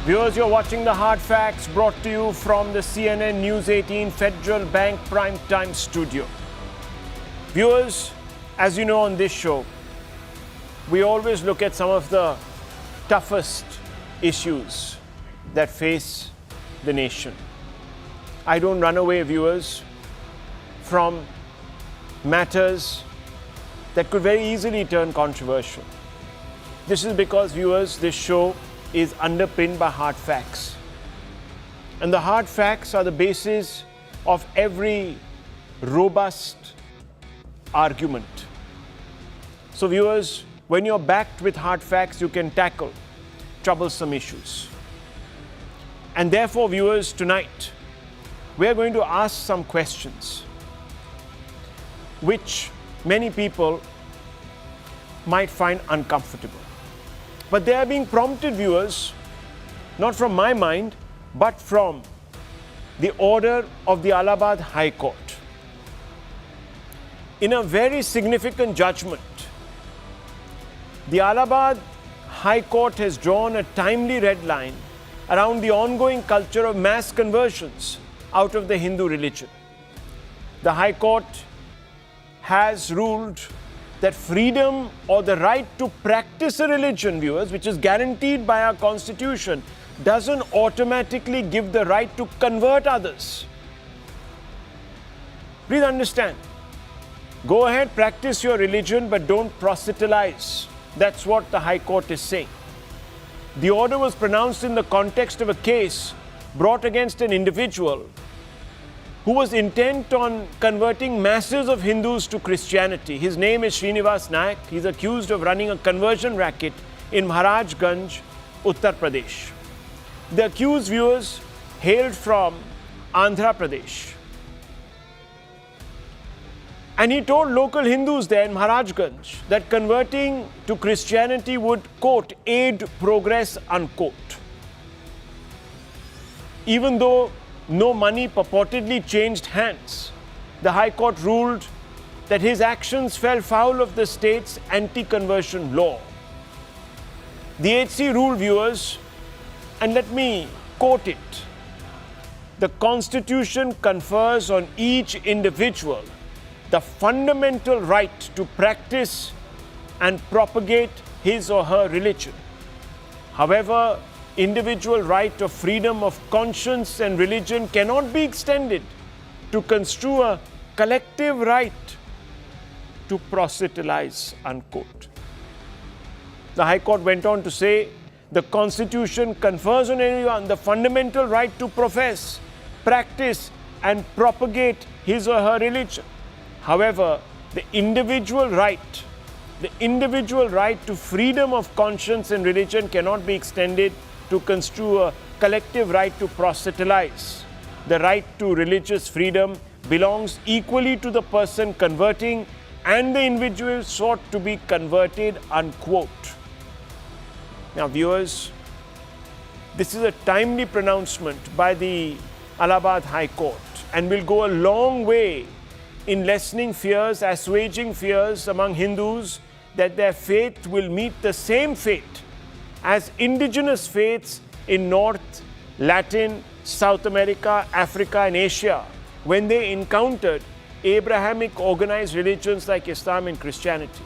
Viewers, you're watching the Hard Facts brought to you from the CNN News 18 Federal Bank Prime Time studio. Viewers, as you know on this show, we always look at some of the toughest issues that face the nation. I don't run away, viewers, from matters that could very easily turn controversial. This is because, viewers, this show is underpinned by hard facts. And the hard facts are the basis of every robust argument. So, viewers, when you're backed with hard facts, you can tackle troublesome issues. And therefore, viewers, tonight, we're going to ask some questions which many people might find uncomfortable. But they are being prompted, viewers, not from my mind, but from the order of the Allahabad High Court. In a very significant judgment, the Allahabad High Court has drawn a timely red line around the ongoing culture of mass conversions out of the Hindu religion. The High Court has ruled that freedom or the right to practice a religion, viewers, which is guaranteed by our constitution, doesn't automatically give the right to convert others. Please understand. Go ahead, practice your religion, but don't proselytize. That's what the High Court is saying. The order was pronounced in the context of a case brought against an individual who was intent on converting masses of Hindus to Christianity. His name is Srinivas Nayak. He's accused of running a conversion racket in Maharashtra, Uttar Pradesh. The accused, viewers, hailed from Andhra Pradesh. And he told local Hindus there in Maharajganj that converting to Christianity would, quote, aid progress, unquote. Even though no money purportedly changed hands, the High Court ruled that his actions fell foul of the state's anti-conversion law. The HC ruled, viewers, and let me quote it, "The Constitution confers on each individual the fundamental right to practice and propagate his or her religion. However, individual right of freedom of conscience and religion cannot be extended to construe a collective right to proselytize," unquote. The High Court went on to say, the Constitution confers on anyone the fundamental right to profess, practice, and propagate his or her religion. However, the individual right to freedom of conscience and religion cannot be extended to construe a collective right to proselytize. The right to religious freedom belongs equally to the person converting and the individual sought to be converted, unquote. Now, viewers, this is a timely pronouncement by the Allahabad High Court and will go a long way in lessening fears, assuaging fears among Hindus that their faith will meet the same fate as indigenous faiths in North, Latin, South America, Africa, and Asia when they encountered Abrahamic organized religions like Islam and Christianity.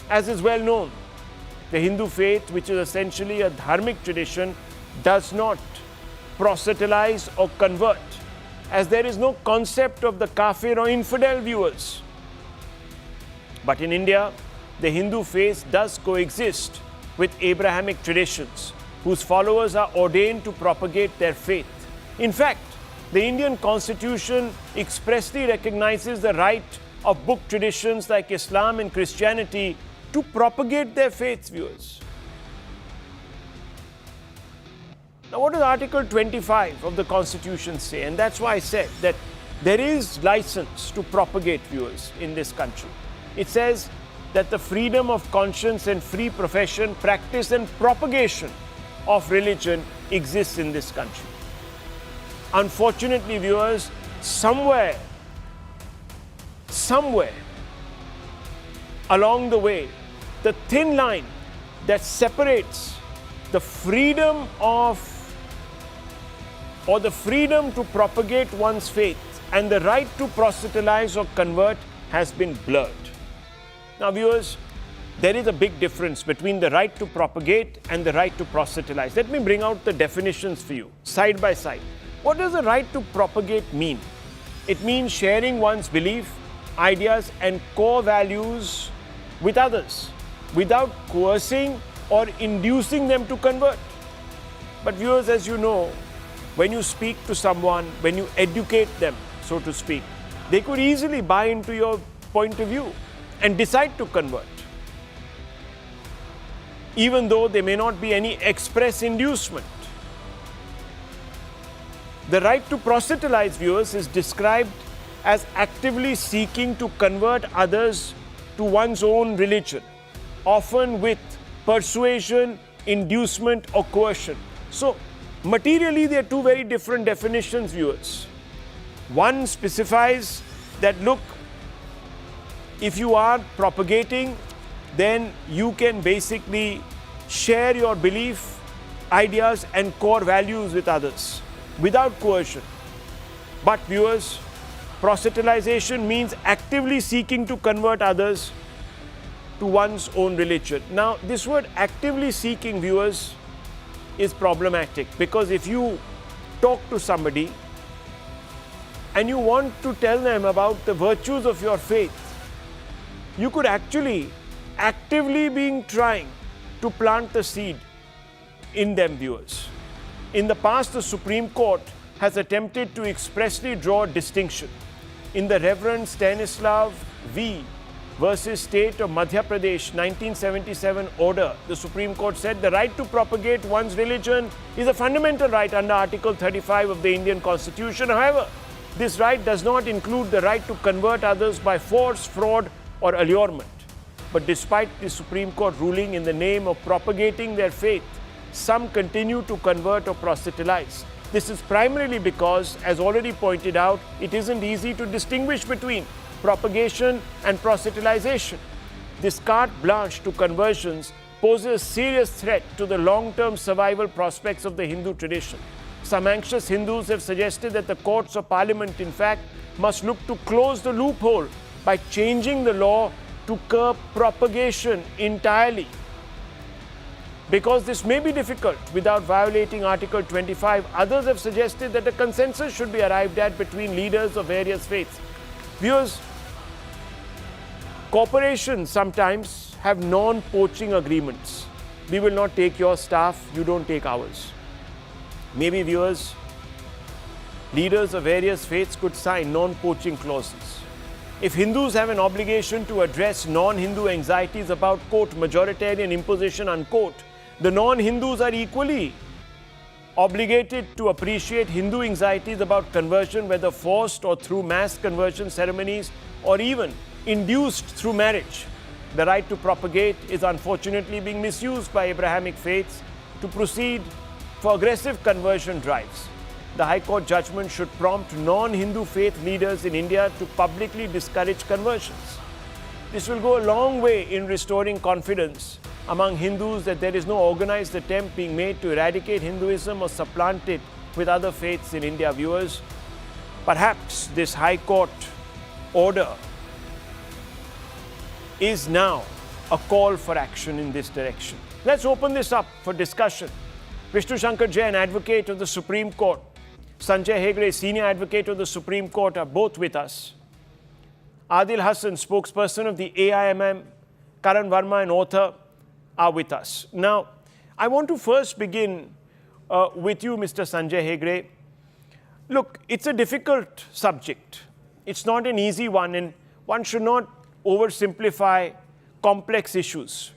As is well known, the Hindu faith, which is essentially a dharmic tradition, does not proselytize or convert, as there is no concept of the kafir or infidel, viewers. But in India, the Hindu faith does coexist with Abrahamic traditions, whose followers are ordained to propagate their faith. In fact, the Indian Constitution expressly recognizes the right of book traditions like Islam and Christianity to propagate their faiths, viewers. Now, what does Article 25 of the Constitution say? And that's why I said that there is license to propagate, viewers, in this country. It says that the freedom of conscience and free profession, practice, and propagation of religion exists in this country. Unfortunately, viewers, somewhere along the way, the thin line that separates the freedom of or the freedom to propagate one's faith and the right to proselytize or convert has been blurred. Now, viewers, there is a big difference between the right to propagate and the right to proselytize. Let me bring out the definitions for you, side by side. What does the right to propagate mean? It means sharing one's belief, ideas, and core values with others without coercing or inducing them to convert. But viewers, as you know, when you speak to someone, when you educate them, so to speak, they could easily buy into your point of view and decide to convert, even though there may not be any express inducement. The right to proselytize, viewers, is described as actively seeking to convert others to one's own religion, often with persuasion, inducement, or coercion. So, materially, there are two very different definitions, viewers. One specifies that, look, if you are propagating, then you can basically share your belief, ideas, and core values with others without coercion. But, viewers, proselytization means actively seeking to convert others to one's own religion. Now, this word actively seeking, viewers, is problematic, because if you talk to somebody and you want to tell them about the virtues of your faith, you could actually actively be trying to plant the seed in them, viewers. In the past, the Supreme Court has attempted to expressly draw a distinction. In the Reverend Stanislav V. versus State of Madhya Pradesh 1977 order, the Supreme Court said the right to propagate one's religion is a fundamental right under Article 35 of the Indian Constitution. However, this right does not include the right to convert others by force, fraud, or allurement. But despite the Supreme Court ruling in the name of propagating their faith, some continue to convert or proselytize. This is primarily because, as already pointed out, it isn't easy to distinguish between propagation and proselytization. This carte blanche to conversions poses a serious threat to the long-term survival prospects of the Hindu tradition. Some anxious Hindus have suggested that the courts of parliament, in fact, must look to close the loophole by changing the law to curb propagation entirely. Because this may be difficult without violating Article 25, others have suggested that a consensus should be arrived at between leaders of various faiths. Viewers, corporations sometimes have non-poaching agreements. We will not take your staff, you don't take ours. Maybe, viewers, leaders of various faiths could sign non-poaching clauses. If Hindus have an obligation to address non-Hindu anxieties about, quote, majoritarian imposition, unquote, the non-Hindus are equally obligated to appreciate Hindu anxieties about conversion, whether forced or through mass conversion ceremonies or even induced through marriage. The right to propagate is unfortunately being misused by Abrahamic faiths to proceed for aggressive conversion drives. The High Court judgment should prompt non-Hindu faith leaders in India to publicly discourage conversions. This will go a long way in restoring confidence among Hindus that there is no organized attempt being made to eradicate Hinduism or supplant it with other faiths in India. Viewers, perhaps this High Court order is now a call for action in this direction. Let's open this up for discussion. Vishnu Shankar Jain, advocate of the Supreme Court, Sanjay Hegde, senior advocate of the Supreme Court, are both with us. Adil Hassan, spokesperson of the AIMM, Karan Verma, an author, are with us. Now, I want to first begin with you, Mr. Sanjay Hegde. Look, it's a difficult subject. It's not an easy one, and one should not oversimplify complex issues.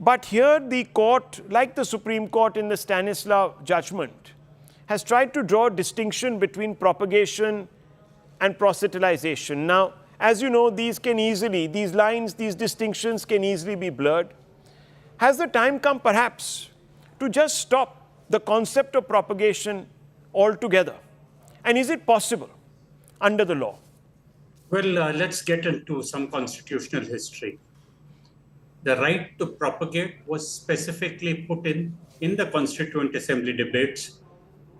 But here the court, like the Supreme Court in the Stanislav judgment, has tried to draw a distinction between propagation and proselytization. Now, as you know, these lines, these distinctions can easily be blurred. Has the time come perhaps to just stop the concept of propagation altogether? And is it possible under the law? Well, let's get into some constitutional history. The right to propagate was specifically put in the Constituent Assembly debates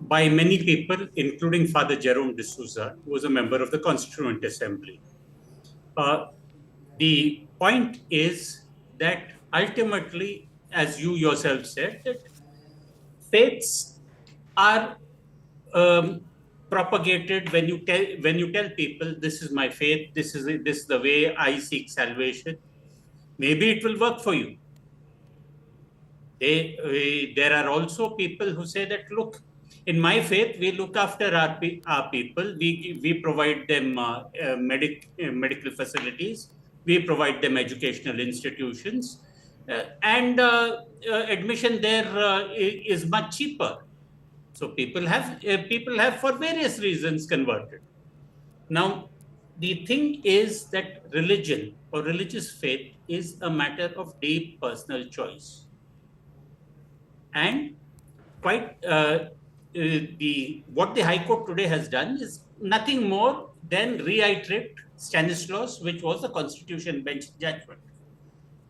by many people, including Father Jerome D'Souza, who was a member of the Constituent Assembly. The point is that ultimately, as you yourself said, that faiths are propagated when you tell people, this is my faith, this is the way I seek salvation. Maybe it will work for you. There are also people who say that, look, in my faith, we look after our people. We provide them medical facilities. We provide them educational institutions. And admission there is much cheaper. So people have for various reasons converted. Now, the thing is that religion or religious faith is a matter of deep personal choice. And quite what the High Court today has done is nothing more than reiterate Stanislaus, which was the Constitution Bench judgment.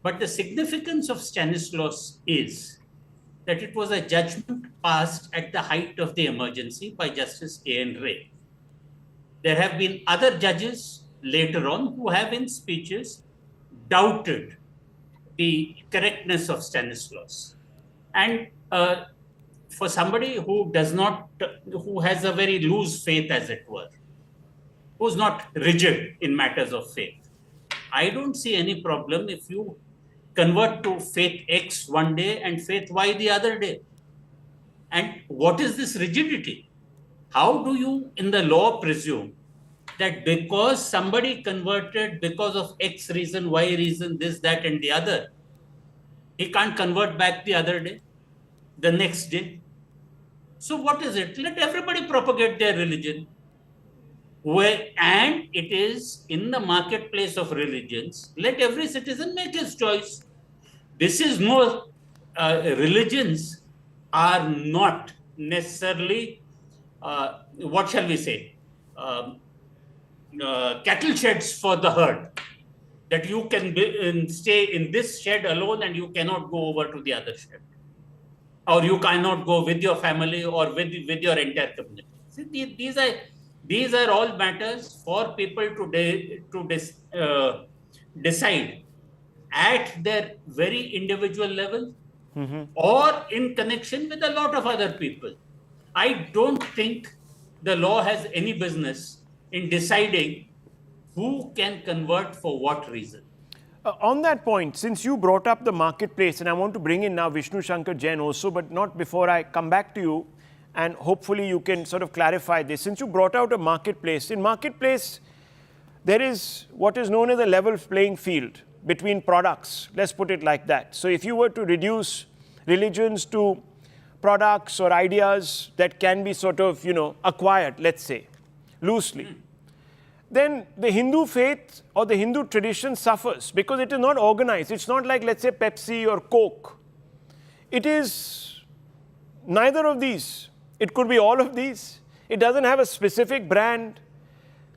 But the significance of Stanislaus is that it was a judgment passed at the height of the emergency by Justice A.N. Ray. There have been other judges later on who have in speeches doubted the correctness of Stanislaus. And for somebody who has a very loose faith, as it were, who's not rigid in matters of faith, I don't see any problem if you convert to faith X one day and faith Y the other day. And what is this rigidity? How do you, in the law, presume that because somebody converted because of X reason, Y reason, this, that, and the other, he can't convert back the other day, the next day? So what is it? Let everybody propagate their religion. And it is in the marketplace of religions, let every citizen make his choice. This is no, religions are not necessarily, what shall we say, cattle sheds for the herd, that you can stay in this shed alone and you cannot go over to the other shed, or you cannot go with your family or with your entire community. See, these are all matters for people to decide at their very individual level, or in connection with a lot of other people. I don't think the law has any business in deciding who can convert for what reason. On that point, since you brought up the marketplace, and I want to bring in now Vishnu Shankar Jain also, but not before I come back to you, and hopefully you can sort of clarify this. Since you brought out a marketplace, in marketplace, there is what is known as a level playing field between products. Let's put it like that. So if you were to reduce religions to products or ideas that can be sort of, acquired, let's say, loosely, then the Hindu faith or the Hindu tradition suffers because it is not organized. It's not like, let's say, Pepsi or Coke. It is neither of these. It could be all of these. It doesn't have a specific brand.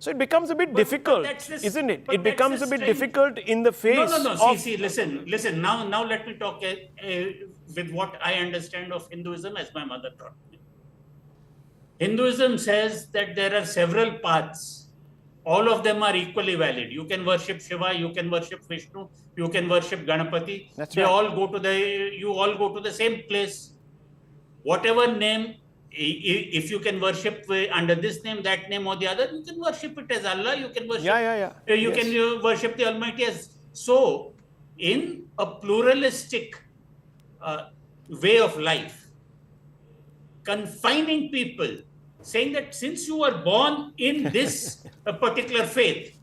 So it becomes a bit difficult, isn't it? It becomes a bit difficult in the face of... See, listen. Now let me talk with what I understand of Hinduism as my mother taught me. Hinduism says that there are several paths. All of them are equally valid. You can worship Shiva, you can worship Vishnu, you can worship Ganapati. That's you right. all go to the same place. Whatever name, if you can worship under this name, that name, or the other, you can worship it as Allah. You can worship. You can worship the Almighty as. So, in a pluralistic way of life, confining people, saying that since you were born in this particular faith,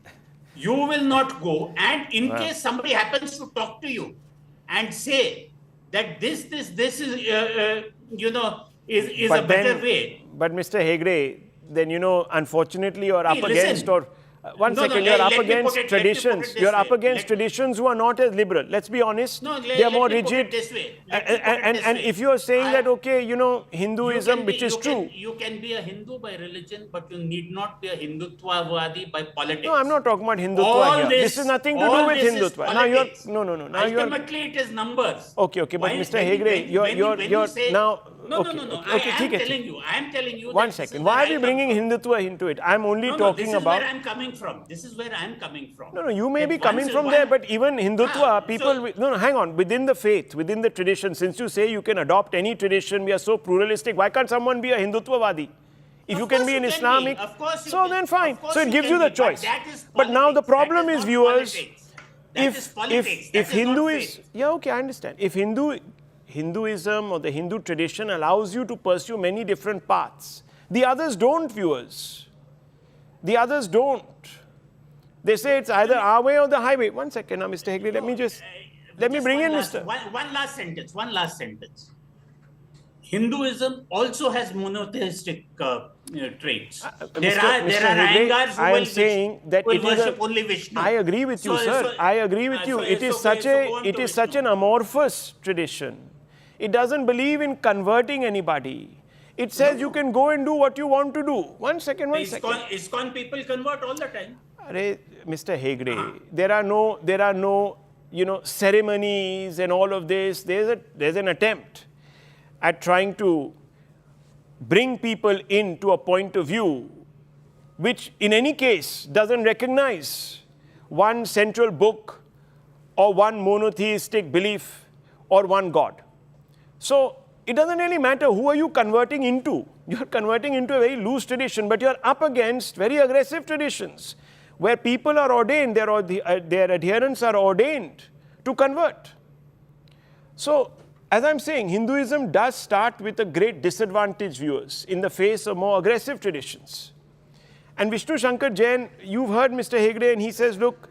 you will not go. And in case somebody happens to talk to you and say that this is a better way. But Mr. Hegde, then, unfortunately, you're up against, or you're up against traditions. You're up against traditions who are not as liberal. Let's be honest. They are more rigid. And if you're saying that, okay, Hinduism, which is true. You can be a Hindu by religion, but you need not be a Hindutvavadi by politics. No, I'm not talking about Hindutva here. This has nothing to do with Hindutva. Now ultimately, it is numbers. Okay, but Mr. Hegde, you're now, No, okay, no, no, no. okay, I am okay, telling you. I am telling you. One that this second. is Why where are we I come bringing from. Hindutva into it? I'm only No, talking this is about. where I'm coming from. This is where I'm coming from. No, you may That be once coming in from one- there, but even Hindutva, people. So, No, hang on. Within the faith, within the tradition, since you say you can adopt any tradition, we are so pluralistic. Why can't someone be a Hindutvavadi? If Of you can course be you an can Islamic, be. Of course you so can. then Of fine. course So it you gives can you the be, but choice. that is But now the politics. problem That is, not viewers, politics. That is politics. That if is not Hindu is, faith. yeah, okay, I understand. If Hinduism or the Hindu tradition allows you to pursue many different paths, the others don't, viewers. The others don't. They say it's either our way or the highway. One second now, Mr. Hegde, let me bring in Mr. One last sentence. One last sentence. Hinduism also has monotheistic traits. There are Hegde, Iyengars who I am will saying that will it is worship only Vishnu. I agree with you, sir. I agree with you. It is such an amorphous tradition. It doesn't believe in converting anybody. It says you can go and do what you want to do. One second. ISKCON people convert all the time. Mr. Hegde, there are no ceremonies and all of this. There's an attempt at trying to bring people into a point of view which in any case doesn't recognize one central book or one monotheistic belief or one God. So it doesn't really matter who are you converting into. You're converting into a very loose tradition, but you're up against very aggressive traditions where people are ordained, their adherents are ordained to convert. So, as I'm saying, Hinduism does start with a great disadvantage, viewers, in the face of more aggressive traditions. And Vishnu Shankar Jain, you've heard Mr. Hegde, and he says, look,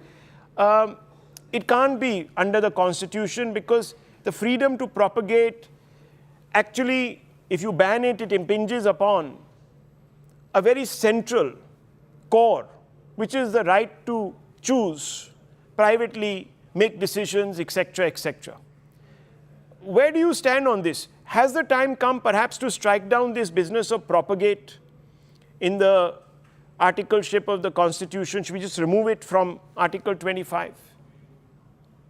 it can't be under the constitution because the freedom to propagate, actually, if you ban it, it impinges upon a very central core, which is the right to choose privately, make decisions, etc., etc. Where do you stand on this? Has the time come perhaps to strike down this business of propagate in the articleship of the Constitution? Should we just remove it from Article 25?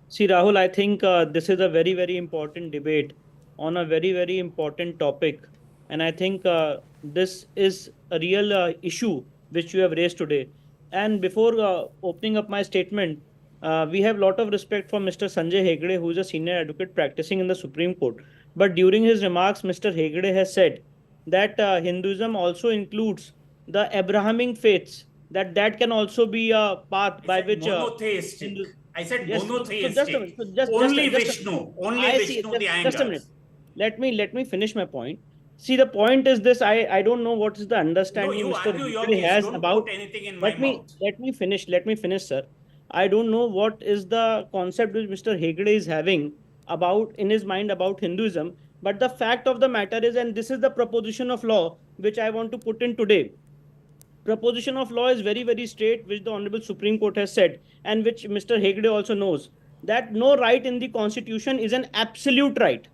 See, Rahul, I think this is a very, very important debate on a very, very important topic. And I think this is a real issue which you have raised today. And before opening up my statement, we have a lot of respect for Mr. Sanjay Hegde, who is a senior advocate practicing in the Supreme Court. But during his remarks, Mr. Hegde has said that Hinduism also includes the Abrahamic faiths, that can also be a path by which... monotheistic. I said yes, monotheistic. Only Vishnu, the Iyengars. Just a minute. Let me finish my point. See, the point is this. I don't know what is the understanding Mr. Hegde has about. Let me finish, sir. I don't know what is the concept which Mr. Hegde is having in his mind about Hinduism. But the fact of the matter is, and this is the proposition of law which I want to put in today. Proposition of law is very, very straight, which the Honorable Supreme Court has said, and which Mr. Hegde also knows, that no right in the Constitution is an absolute right.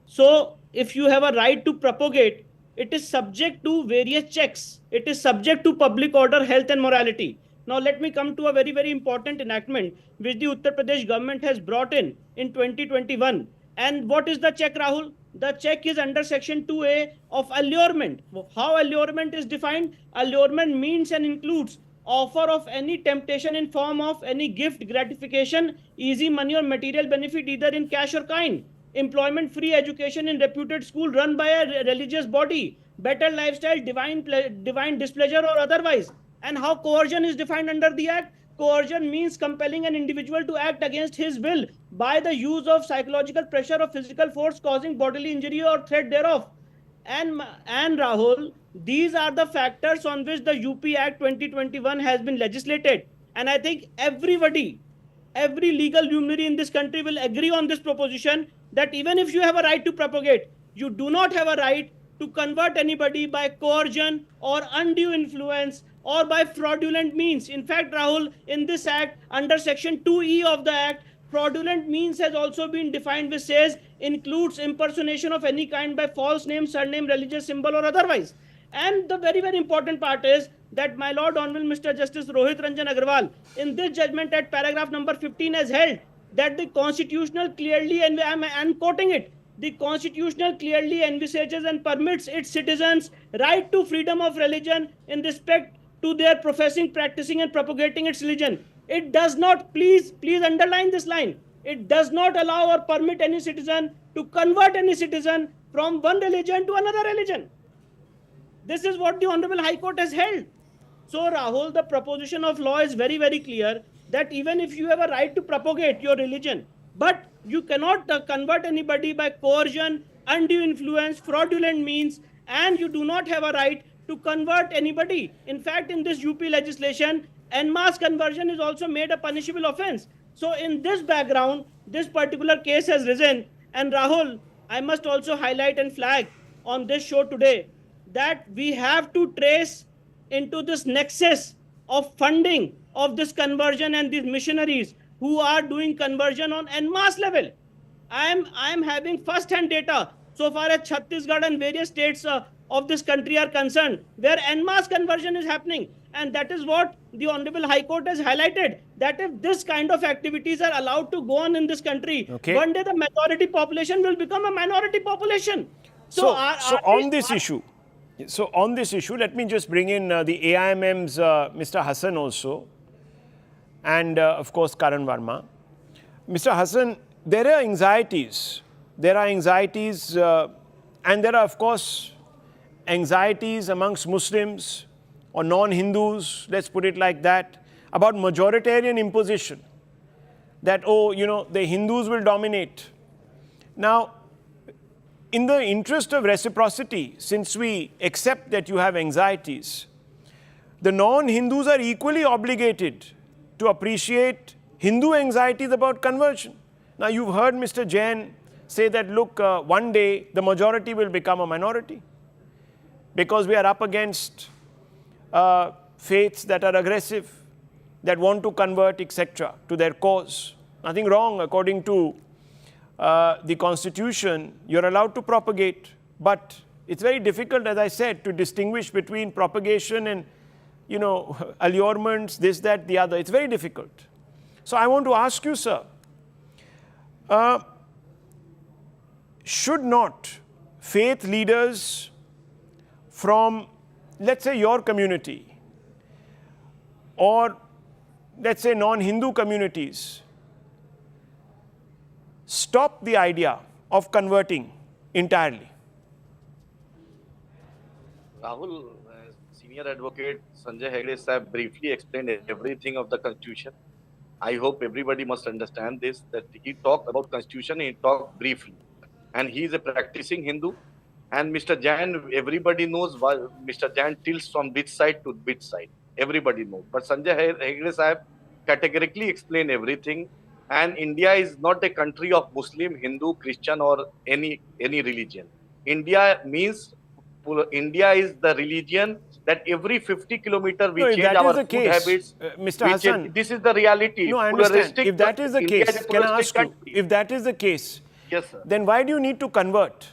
So, if you have a right to propagate, it is subject to various checks. It is subject to public order, health and morality. Now, let me come to a very, very important enactment which the Uttar Pradesh government has brought in 2021. And what is the check, Rahul? The check is under section 2A of allurement. How allurement is defined? Allurement means and includes offer of any temptation in form of any gift, gratification, easy money or material benefit either in cash or kind, employment, free education in reputed school run by a religious body, better lifestyle, divine displeasure or otherwise. And how coercion is defined under the Act? Coercion means compelling an individual to act against his will by the use of psychological pressure or physical force causing bodily injury or threat thereof. And Rahul, these are the factors on which the UP Act 2021 has been legislated. And I think every legal luminary in this country will agree on this proposition that even if you have a right to propagate, you do not have a right to convert anybody by coercion or undue influence or by fraudulent means. In fact, Rahul, in this act, under section 2E of the act, fraudulent means has also been defined, which says includes impersonation of any kind by false name, surname, religious symbol or otherwise. And the very, very important part is that my Lord Honorable Mr. Justice Rohit Ranjan Agarwal, in this judgment at paragraph number 15 has held that the constitutional clearly, and I'm quoting it, the constitution clearly envisages and permits its citizens right to freedom of religion in respect to their professing, practicing and propagating its religion. It does not, please underline this line, it does not allow or permit any citizen to convert any citizen from one religion to another religion. This is what the Honorable High Court has held. So, Rahul, the proposition of law is very, very clear that even if you have a right to propagate your religion, but you cannot convert anybody by coercion, undue influence, fraudulent means, and you do not have a right to convert anybody. In fact, in this UP legislation, en masse conversion is also made a punishable offense. So, in this background, this particular case has risen. And Rahul, I must also highlight and flag on this show today that we have to trace into this nexus of funding of this conversion and these missionaries who are doing conversion on en masse level. I am having first-hand data so far as Chhattisgarh and various states of this country are concerned, where en masse conversion is happening. And that is what the Honorable High Court has highlighted, that if this kind of activities are allowed to go on in this country, one day the majority population will become a minority population. So on this issue, let me just bring in the AIMM's Mr. Hassan also, and of course Karan Verma. Mr. Hassan, there are anxieties. And there are of course anxieties amongst Muslims or non-Hindus, let's put it like that, about majoritarian imposition. That, the Hindus will dominate. Now, in the interest of reciprocity, since we accept that you have anxieties, the non-Hindus are equally obligated to appreciate Hindu anxieties about conversion. Now, you've heard Mr. Jain say that, look, one day the majority will become a minority because we are up against faiths that are aggressive, that want to convert, etc., to their cause. Nothing wrong, according to the Constitution, you're allowed to propagate, but it's very difficult, as I said, to distinguish between propagation and, allurements, this, that, the other. It's very difficult. So I want to ask you, sir, should not faith leaders from, let's say, your community, or let's say non-Hindu communities, stop the idea of converting entirely? Rahul, Senior Advocate Sanjay Hegde Sahab briefly explained everything of the Constitution. I hope everybody must understand this, that he talked about Constitution, he talked briefly. And he is a practicing Hindu. And Mr. Jain, everybody knows why Mr. Jain tilts from which side to which side. Everybody knows. But Sanjay Hegde Sahab categorically explained everything. And India is not a country of Muslim, Hindu, Christian or any religion. India is the religion that every 50 kilometers we change our food habits. Mr. Hassan, this is the reality. No, I understand. If that is the case, can I ask you, if that is the case, yes, sir, then why do you need to convert?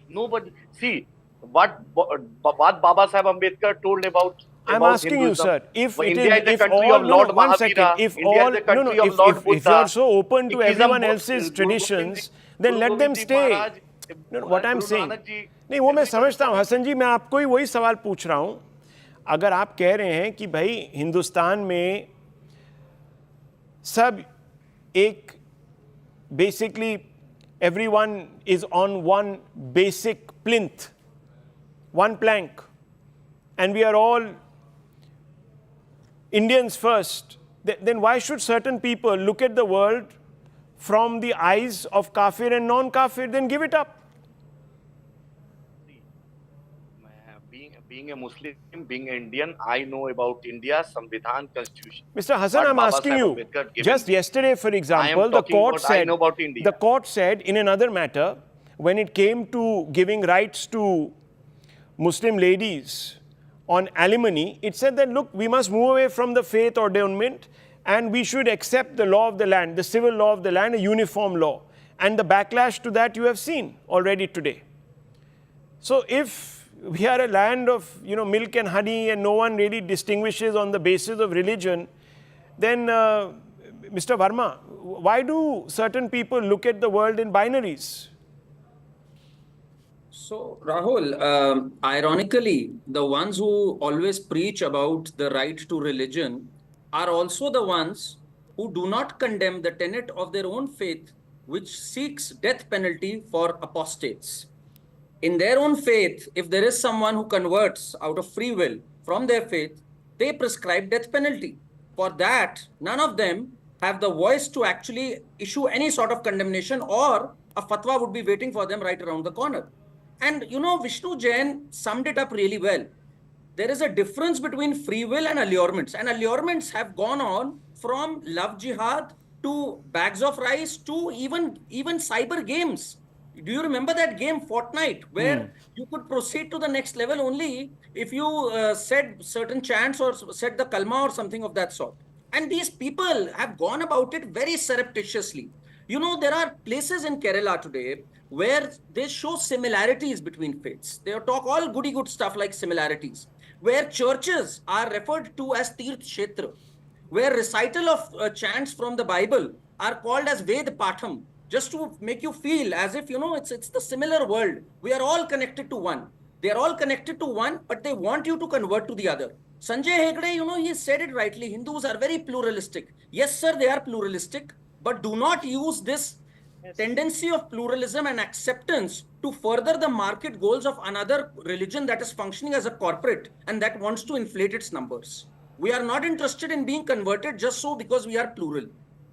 Nobody. See, what Baba Sahib Ambedkar told about I'm asking Hinduism. You, sir, if it India is, the if country all, of Lord one Mahavira, second, if India all, is the country of Lord if you are so open to Sikhism, everyone else's Guru traditions, Gobind then let them Ji stay. Maharaj, What I'm Guru saying, Nanak Ji, नहीं वो मैं समझता हूँ हसन जी, मैं आपको ही वही सवाल पूछ रहा हूँ. अगर आप कह रहे हैं कि भाई हिंदुस्तान में सब एक basically everyone is on one basic plinth, one plank, and we are all Indians first, then why should certain people look at the world from the eyes of kafir and non-kafir? Then give it up. Being a Muslim, being an Indian, I know about India's Samvidhan Constitution. Mr. Hassan, I'm asking you, just yesterday, for example, the court said in another matter, when it came to giving rights to Muslim ladies on alimony, it said that, look, we must move away from the faith ordainment and we should accept the law of the land, the civil law of the land, a uniform law. And the backlash to that you have seen already today. So if we are a land of milk and honey and no one really distinguishes on the basis of religion, then Mr. Verma, why do certain people look at the world in binaries? So, Rahul, ironically, the ones who always preach about the right to religion are also the ones who do not condemn the tenet of their own faith, which seeks death penalty for apostates. In their own faith, if there is someone who converts out of free will from their faith, they prescribe death penalty. For that, none of them have the voice to actually issue any sort of condemnation, or a fatwa would be waiting for them right around the corner. And Vishnu Jain summed it up really well. There is a difference between free will and allurements. And allurements have gone on from love jihad to bags of rice to even cyber games. Do you remember that game Fortnite, where you could proceed to the next level only if you said certain chants or said the kalma or something of that sort? And these people have gone about it very surreptitiously. There are places in Kerala today where they show similarities between faiths. They talk all goody good stuff like similarities, where churches are referred to as Tirth Kshetra, where recital of chants from the Bible are called as Ved Patham, just to make you feel as if, it's the similar world. We are all connected to one. They are all connected to one, but they want you to convert to the other. Sanjay Hegde, he said it rightly. Hindus are very pluralistic. Yes, sir, they are pluralistic, but do not use this tendency of pluralism and acceptance to further the market goals of another religion that is functioning as a corporate and that wants to inflate its numbers. We are not interested in being converted just so because we are plural.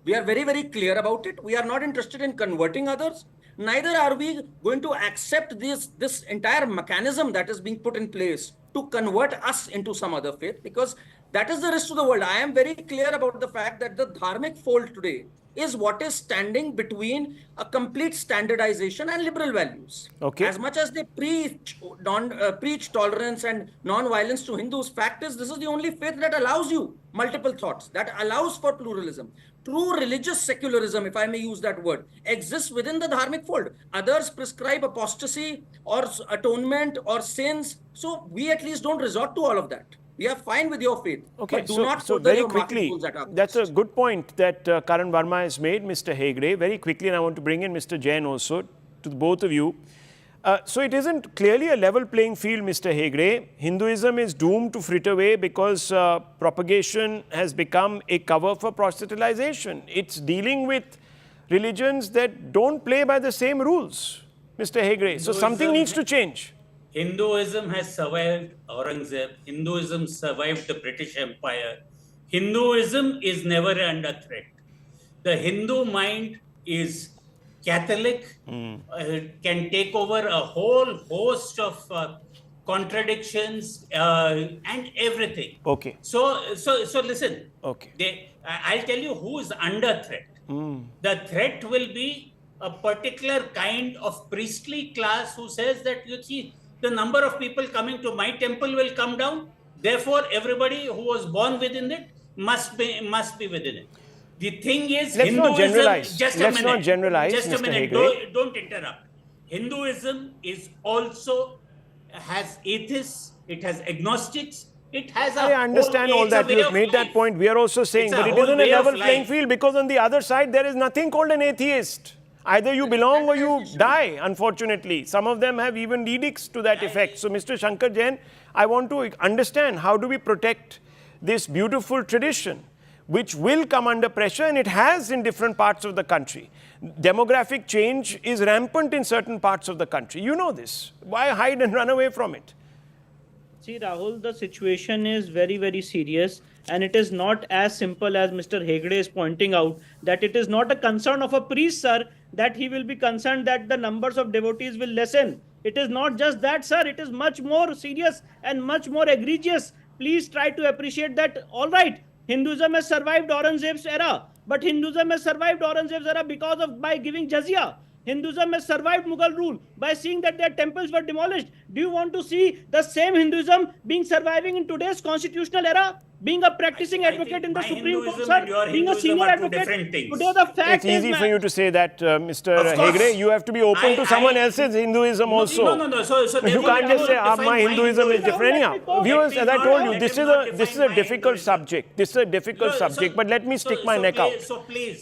We are very, very clear about it. We are not interested in converting others. Neither are we going to accept this entire mechanism that is being put in place to convert us into some other faith, because that is the risk to the world. I am very clear about the fact that the dharmic fold today is what is standing between a complete standardization and liberal values. Okay. As much as they preach tolerance and non-violence to Hindus, fact is this is the only faith that allows you multiple thoughts, that allows for pluralism. True religious secularism, if I may use that word, exists within the dharmic fold. Others prescribe apostasy or atonement or sins. So we at least don't resort to all of that. We are fine with your faith. Okay, but do not so put very your market quickly, goals at our that's a cost. good point that Karan Verma has made, Mr. Hegde. Very quickly, and I want to bring in Mr. Jain also, to both of you. So it isn't clearly a level playing field, Mr. Hegde. Hinduism is doomed to frit away because propagation has become a cover for proselytization. It's dealing with religions that don't play by the same rules, Mr. Hegde. So something needs to change. Hinduism has survived Aurangzeb. Hinduism survived the British Empire. Hinduism is never under threat. The Hindu mind is Catholic, can take over a whole host of contradictions and everything. Okay. So listen. Okay. I'll tell you who is under threat. The threat will be a particular kind of priestly class who says that, you see, the number of people coming to my temple will come down. Therefore, everybody who was born within it must be within it. The thing is, Let's Hinduism, not generalize. Just a Let's minute. not generalize, Just a Mr. minute. Hegde. Don't interrupt. Hinduism is also has atheists. It has agnostics. It has a I understand all that. You have made that point. We are also saying, but it isn't a level playing field, because on the other side, there is nothing called an atheist. Either you belong or you die, unfortunately. Some of them have even edicts to that effect. So, Mr. Shankar Jain, I want to understand, how do we protect this beautiful tradition, which will come under pressure, and it has in different parts of the country. Demographic change is rampant in certain parts of the country. You know this. Why hide and run away from it? See, Rahul, the situation is very, very serious, and it is not as simple as Mr. Hegde is pointing out, that it is not a concern of a priest, sir, that he will be concerned that the numbers of devotees will lessen. It is not just that, sir. It is much more serious and much more egregious. Please try to appreciate that. All right, Hinduism has survived Aurangzeb's era, but Hinduism has survived Aurangzeb's era by giving jizya. Hinduism has survived Mughal rule by seeing that their temples were demolished. Do you want to see the same Hinduism being surviving in today's constitutional era? Being a practicing advocate in the Supreme Court, sir, being a senior advocate. Today the fact it's easy for you to say that, Mr. Hegde. You have to be open to someone else's Hinduism also. No. So You can't just say, my Hinduism is different. Anyhow, viewers, as I told you, this is a difficult subject. This is a difficult subject, but let me stick my neck out.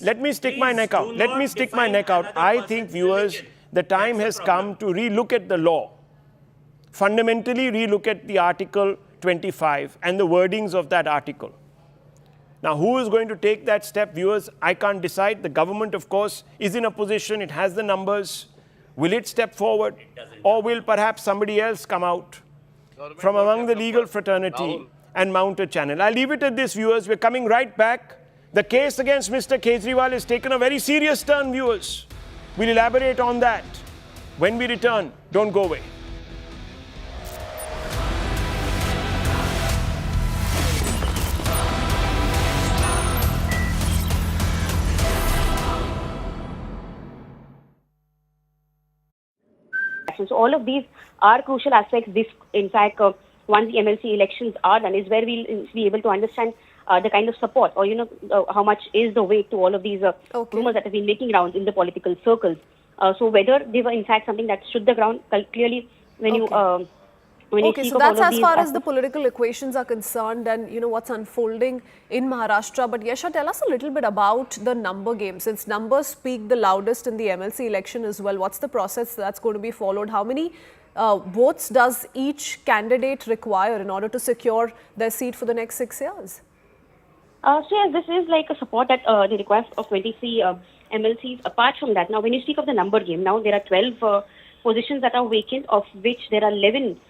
Let me stick my neck out. Let me stick my neck out. I think, viewers, the time has come to relook at the law. Fundamentally relook at the Article 25 and the wordings of that article. Now, who is going to take that step, viewers? I can't decide. The government, of course, is in a position. It has the numbers. Will it step forward? Or will perhaps somebody else come out from among the legal fraternity and mount a channel? I'll leave it at this, viewers. We're coming right back. The case against Mr. Kejriwal has taken a very serious turn, viewers. We'll elaborate on that when we return. Don't go away. So all of these are crucial aspects. This, in fact, once the MLC elections are done, is where we'll be able to understand the kind of support, or how much is the weight to all of these rumors that have been making rounds in the political circles. So whether they were in fact something that stood the ground, clearly when you so that's as far as the political equations are concerned and what's unfolding in Maharashtra. But Yasha, tell us a little bit about the number game. Since numbers speak the loudest in the MLC election as well, what's the process that's going to be followed? How many votes does each candidate require in order to secure their seat for the next 6 years? So yes, this is like a support that the request of 23 MLCs. Apart from that, now when you speak of the number game, now there are 12 positions that are vacant, of which there are 11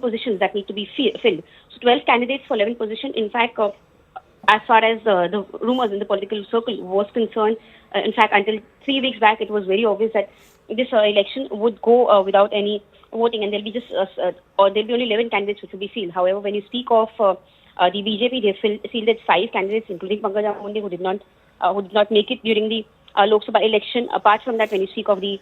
positions that need to be filled. So 12 candidates for 11 positions. In fact, as far as the rumors in the political circle was concerned, in fact, until 3 weeks back, it was very obvious that this election would go without any voting, and there'll be there'll be only 11 candidates which will be filled. However, when you speak of the BJP, they fielded 5 candidates, including Pankaj Amunde, who did not make it during the Lok Sabha election. Apart from that, when you speak of the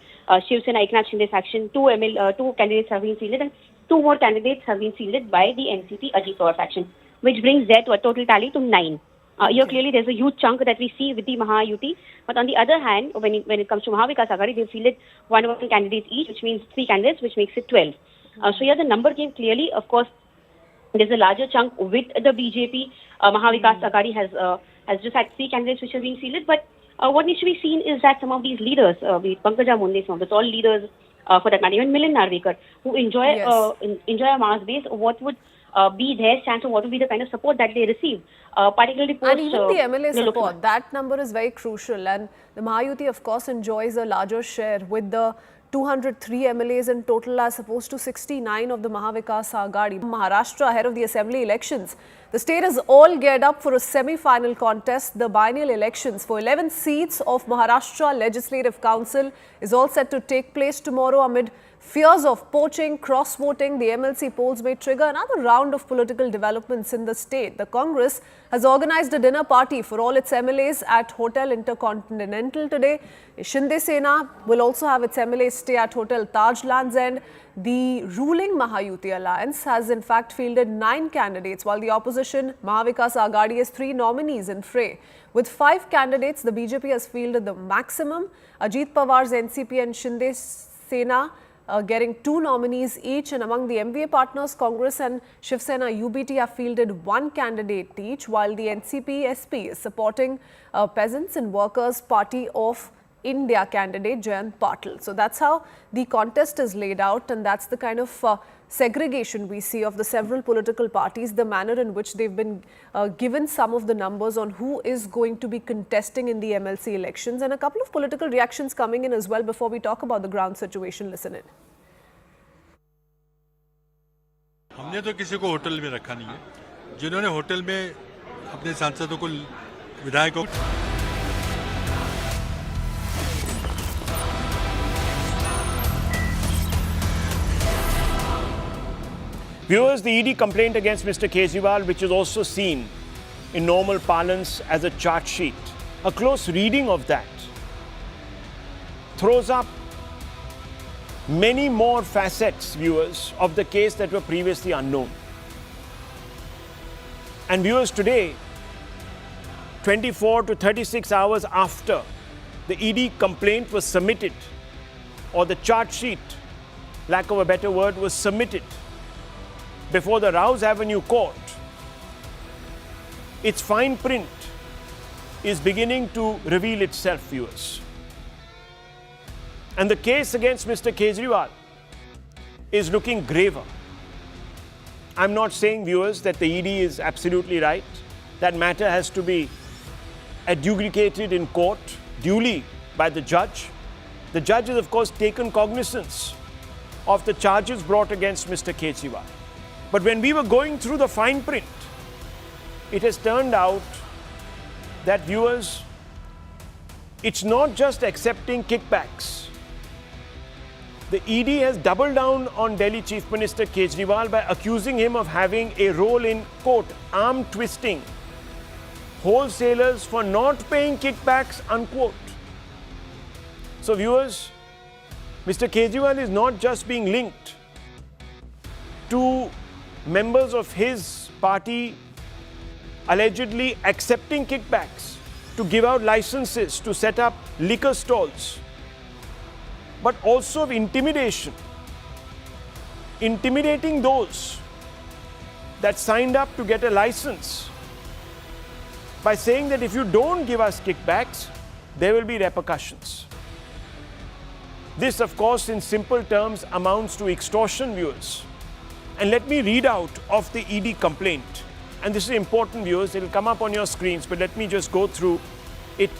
Shiv Sena Eknath Shinde faction, 2 candidates have been fielded, and 2 more candidates have been fielded by the NCP Ajit Pawar faction, which brings there to a total tally to 9. Here clearly there's a huge chunk that we see with the Mahayuti, but on the other hand, when it comes to Mahavikas Aghadi, they've fielded 1 candidates each, which means 3 candidates, which makes it 12. So here the number game clearly, of course, there's a larger chunk with the BJP. Mahavikas Aghadi has just had 3 candidates which have been fielded, but what needs to be seen is that some of these leaders, be it Pankaj Amunde, some of the tall leaders, for that matter, even Milind Narvekar, who enjoy a mass base, what would be their stance, or what would be the kind of support that they receive, particularly post... And even the MLA support, that number is very crucial. And the Mahayuti, of course, enjoys a larger share with the 203 MLAs in total as opposed to 69 of the Mahavikas Aghadi. Maharashtra ahead of the assembly elections. The state is all geared up for a semi-final contest. The biennial elections for 11 seats of Maharashtra Legislative Council is all set to take place tomorrow amid fears of poaching, cross-voting. The MLC polls may trigger another round of political developments in the state. The Congress has organized a dinner party for all its MLAs at Hotel Intercontinental today. Shinde Sena will also have its MLAs stay at Hotel Taj Lands End. The ruling Mahayuti Alliance has in fact fielded 9 candidates, while the opposition Mahavikas Aghadi has 3 nominees in fray. With 5 candidates, the BJP has fielded the maximum. Ajit Pawar's NCP and Shinde Sena getting 2 nominees each, and among the MVA partners, Congress and Shiv Sena UBT have fielded 1 candidate each, while the NCP SP is supporting Peasants and Workers Party of India candidate Jayant Patil. So that's how the contest is laid out, and that's the kind of segregation we see of the several political parties, the manner in which they've been given some of the numbers on who is going to be contesting in the MLC elections, and a couple of political reactions coming in as well before we talk about the ground situation. Listen in. हमने तो किसी को hotel में रखा नहीं है, जिन्होंने hotel में अपने सांसदों को, विधायकों Viewers, the ED complaint against Mr. Kejriwal, which is also seen in normal parlance as a charge sheet, a close reading of that throws up many more facets, viewers, of the case that were previously unknown. And viewers, today, 24 to 36 hours after the ED complaint was submitted, or the charge sheet, lack of a better word, was submitted before the Rouse Avenue court, its fine print is beginning to reveal itself, viewers. And the case against Mr. Kejriwal is looking graver. I'm not saying, viewers, that the ED is absolutely right. That matter has to be adjudicated in court duly by the judge. The judge has, of course, taken cognizance of the charges brought against Mr. Kejriwal. But when we were going through the fine print, it has turned out that, viewers, it's not just accepting kickbacks. The ED has doubled down on Delhi Chief Minister Kejriwal by accusing him of having a role in, quote, arm twisting wholesalers for not paying kickbacks, unquote. So, viewers, Mr. Kejriwal is not just being linked to members of his party allegedly accepting kickbacks to give out licenses to set up liquor stalls, but also of intimidation, intimidating those that signed up to get a license by saying that if you don't give us kickbacks, there will be repercussions. This, of course, in simple terms amounts to extortion, viewers. And let me read out of the ED complaint. And this is important, viewers. It will come up on your screens, but let me just go through it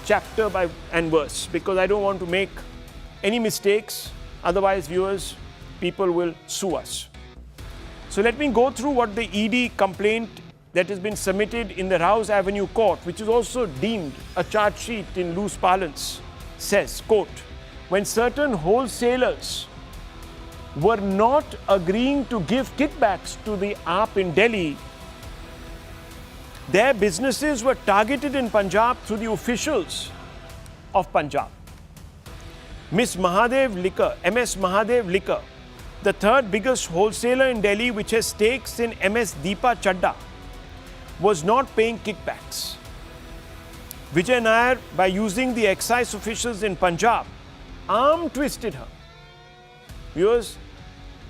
chapter by and verse, because I don't want to make any mistakes. Otherwise, viewers, people will sue us. So let me go through what the ED complaint that has been submitted in the Rouse Avenue court, which is also deemed a charge sheet in loose parlance, says, quote, when certain wholesalers were not agreeing to give kickbacks to the AAP in Delhi, their businesses were targeted in Punjab through the officials of Punjab. MS Mahadev Liquor, the third biggest wholesaler in Delhi, which has stakes in MS Deepa Chadda, was not paying kickbacks. Vijay Nair, by using the excise officials in Punjab, arm twisted her. Viewers,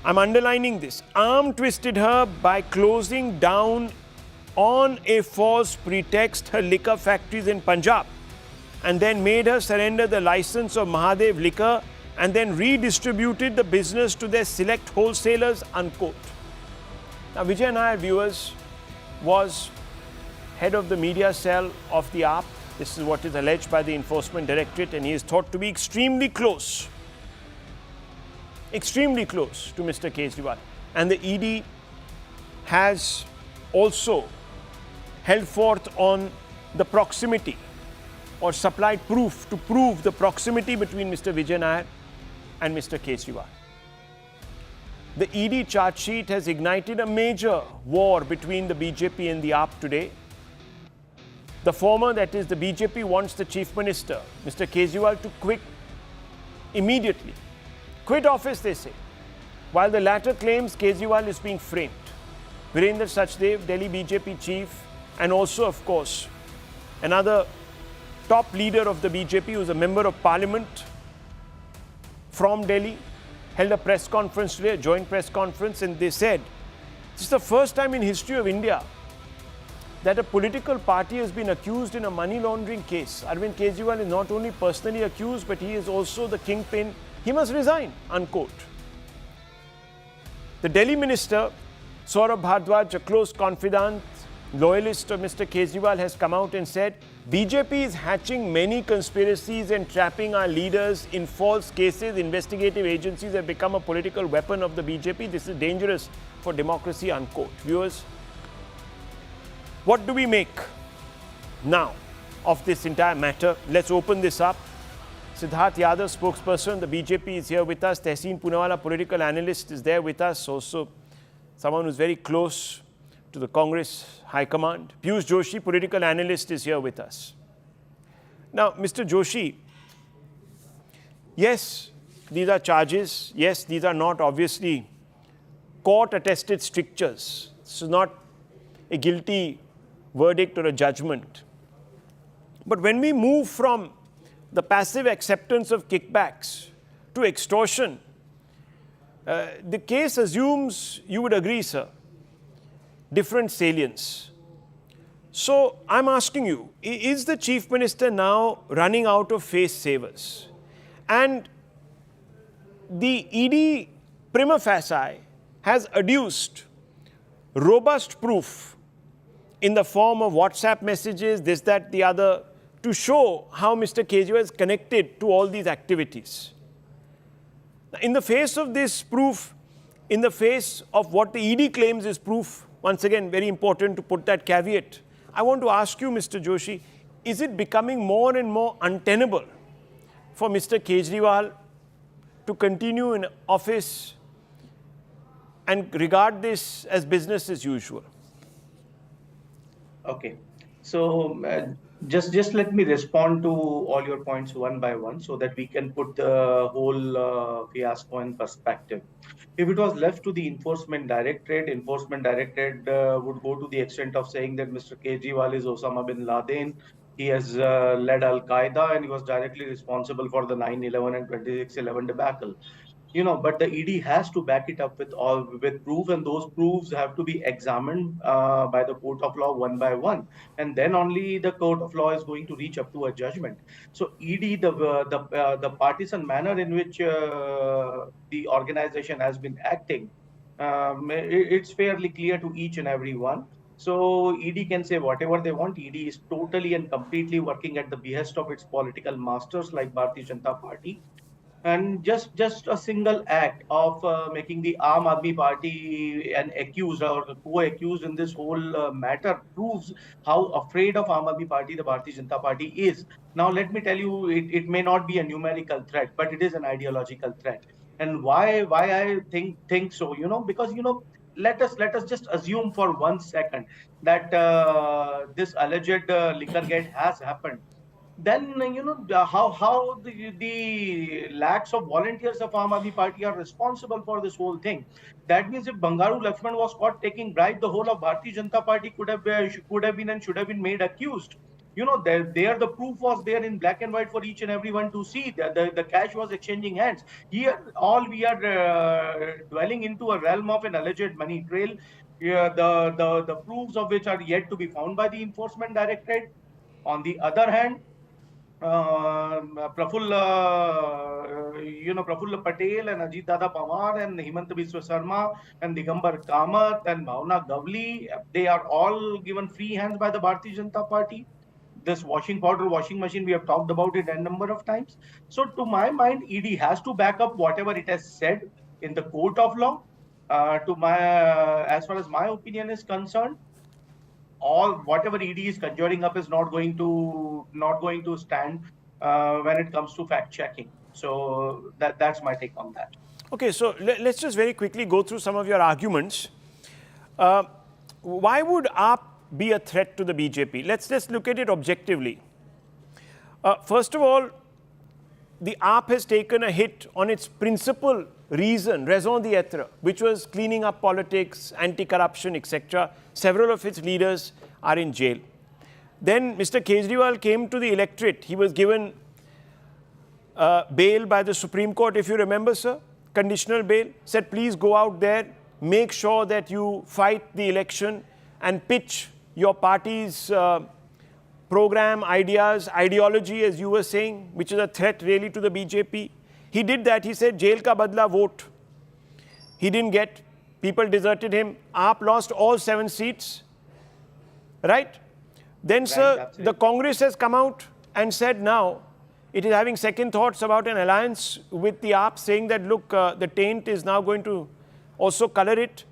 I'm underlining this. Arm twisted her by closing down on a false pretext her liquor factories in Punjab, and then made her surrender the license of Mahadev Liquor and then redistributed the business to their select wholesalers, unquote. Now, Vijay Nair, viewers, was head of the media cell of the AAP. This is what is alleged by the Enforcement Directorate, and he is thought to be extremely close to Mr. Kejriwal. And the ED has also held forth on the proximity, or supplied proof to prove the proximity between Mr. Vijay Nair and Mr. Kejriwal. The ED charge sheet has ignited a major war between the BJP and the AAP today. The former, that is the BJP, wants the Chief Minister, Mr. Kejriwal, to quit immediately. Quit office, they say. While the latter claims Kejriwal is being framed. Virendra Sachdev, Delhi BJP chief, and also, of course, another top leader of the BJP, who is a member of parliament from Delhi, held a press conference today, a joint press conference, and they said, this is the first time in history of India that a political party has been accused in a money laundering case. Arvind Kejriwal is not only personally accused, but he is also the kingpin. He must resign, unquote. The Delhi minister, Saurabh Bhardwaj, a close confidant, loyalist of Mr. Kejriwal, has come out and said, BJP is hatching many conspiracies and trapping our leaders in false cases. Investigative agencies have become a political weapon of the BJP. This is dangerous for democracy, unquote. Viewers, what do we make now of this entire matter? Let's open this up. Siddharth Yadav, spokesperson, the BJP, is here with us. Tehseen Poonawala, political analyst, is there with us. Also, someone who's very close to the Congress High Command. Piyush Joshi, political analyst, is here with us. Now, Mr. Joshi, yes, these are charges. Yes, these are not obviously court-attested strictures. This is not a guilty verdict or a judgment. But when we move from the passive acceptance of kickbacks to extortion, the case assumes, you would agree, sir, different salience. So I'm asking you, is the Chief Minister now running out of face savers? And the ED prima facie has adduced robust proof in the form of WhatsApp messages, this, that, the other, to show how Mr. Kejriwal is connected to all these activities. In the face of this proof, in the face of what the ED claims is proof, once again, very important to put that caveat, I want to ask you, Mr. Joshi, is it becoming more and more untenable for Mr. Kejriwal to continue in office and regard this as business as usual? Okay, so just let me respond to all your points one by one so that we can put the whole fiasco in perspective. If it was left to the Enforcement Directorate would go to the extent of saying that Mr. Kejriwal is Osama bin Laden. He has led Al-Qaeda and he was directly responsible for the 9/11 and 26/11 debacle. But the ED has to back it up with proof, and those proofs have to be examined by the court of law one by one, and then only the court of law is going to reach up to a judgment. So ED, the partisan manner in which the organization has been acting, it's fairly clear to each and every one. So ED can say whatever they want. ED is totally and completely working at the behest of its political masters like Bharatiya Janata Party. And just a single act of making the Aam Aadmi Party an accused or co-accused in this whole matter proves how afraid of Aam Aadmi Party the Bharatiya Janata Party is. Now, let me tell you, it may not be a numerical threat, but it is an ideological threat. And why I think so, because let us just assume for 1 second that this alleged liquor gate has happened. Then how the lakhs of volunteers of Aam Aadmi Party are responsible for this whole thing. That means if Bangaru Lakshman was caught taking bribe, the whole of Bharatiya Janata Party could have been and should have been made accused. There the proof was there in black and white for each and everyone to see. The cash was exchanging hands. Here, all we are dwelling into a realm of an alleged money trail. The proofs of which are yet to be found by the Enforcement Directorate. On the other hand, Prafulla Patel and Ajit Dada Pawar and Himant Biswa Sarma and Digambar Kamath and Bhavna Gavli, they are all given free hands by the Bharatiya Janata Party. This washing machine, we have talked about it a number of times. So to my mind, ED has to back up whatever it has said in the court of law. As far as my opinion is concerned, whatever ED is conjuring up is not going to stand when it comes to fact checking. So that's my take on that. Okay, so let's just very quickly go through some of your arguments. Why would AAP be a threat to the BJP? Let's just look at it objectively. First of all, the AAP has taken a hit on its principal reason, raison d'etre, which was cleaning up politics, anti-corruption, etc. Several of its leaders are in jail. Then Mr. Kejriwal came to the electorate. He was given bail by the Supreme Court, if you remember, sir, conditional bail, said please go out there, make sure that you fight the election and pitch your party's program, ideas, ideology, as you were saying, which is a threat really to the BJP. He did that. He said, jail ka badla vote. He didn't get. People deserted him. AAP lost all 7 seats. Right? Then, sir, the Congress has come out and said now it is having second thoughts about an alliance with the AAP, saying that, look, the taint is now going to also color it.